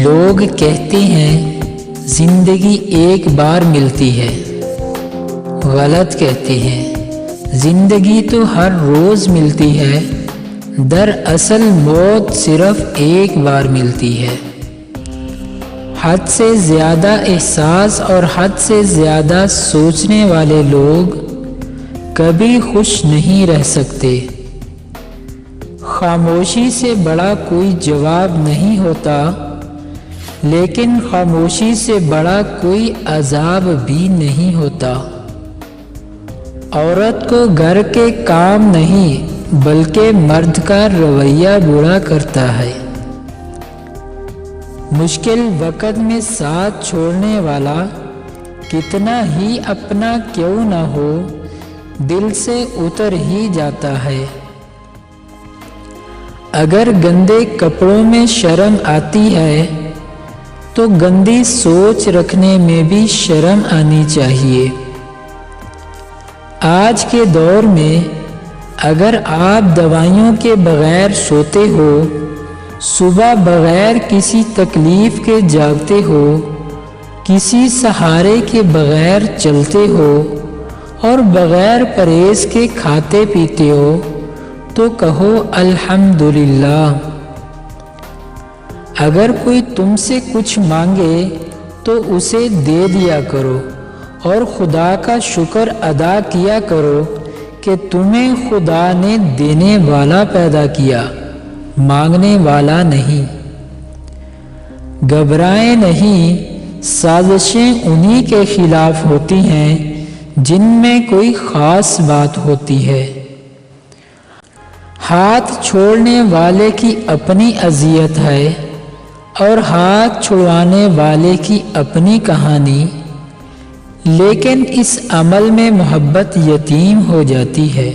لوگ کہتے ہیں زندگی ایک بار ملتی ہے، غلط کہتے ہیں، زندگی تو ہر روز ملتی ہے، دراصل موت صرف ایک بار ملتی ہے۔ حد سے زیادہ احساس اور حد سے زیادہ سوچنے والے لوگ کبھی خوش نہیں رہ سکتے۔ خاموشی سے بڑا کوئی جواب نہیں ہوتا، لیکن خاموشی سے بڑا کوئی عذاب بھی نہیں ہوتا۔ عورت کو گھر کے کام نہیں بلکہ مرد کا رویہ برا کرتا ہے۔ مشکل وقت میں ساتھ چھوڑنے والا کتنا ہی اپنا کیوں نہ ہو، دل سے اتر ہی جاتا ہے۔ اگر گندے کپڑوں میں شرم آتی ہے تو گندی سوچ رکھنے میں بھی شرم آنی چاہیے۔ آج کے دور میں اگر آپ دوائیوں کے بغیر سوتے ہو، صبح بغیر کسی تکلیف کے جاگتے ہو، کسی سہارے کے بغیر چلتے ہو اور بغیر پرہیز کے کھاتے پیتے ہو تو کہو الحمدللہ۔ اگر کوئی تم سے کچھ مانگے تو اسے دے دیا کرو اور خدا کا شکر ادا کیا کرو کہ تمہیں خدا نے دینے والا پیدا کیا، مانگنے والا نہیں۔ گھبرائیں نہیں، سازشیں انہی کے خلاف ہوتی ہیں جن میں کوئی خاص بات ہوتی ہے۔ ہاتھ چھوڑنے والے کی اپنی اذیت ہے اور ہاتھ چھڑوانے والے کی اپنی کہانی، لیکن اس عمل میں محبت یتیم ہو جاتی ہے۔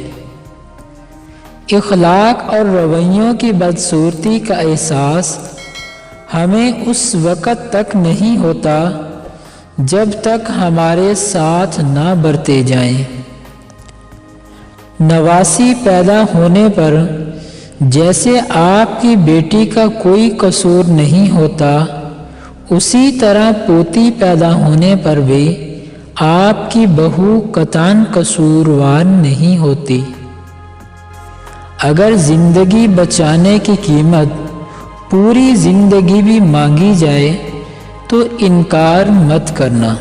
اخلاق اور رویوں کی بدصورتی کا احساس ہمیں اس وقت تک نہیں ہوتا جب تک ہمارے ساتھ نہ برتے جائیں۔ نواسی پیدا ہونے پر جیسے آپ کی بیٹی کا کوئی قصور نہیں ہوتا، اسی طرح پوتی پیدا ہونے پر بھی آپ کی بہو قطعاً قصوروار نہیں ہوتی۔ اگر زندگی بچانے کی قیمت پوری زندگی بھی مانگی جائے تو انکار مت کرنا۔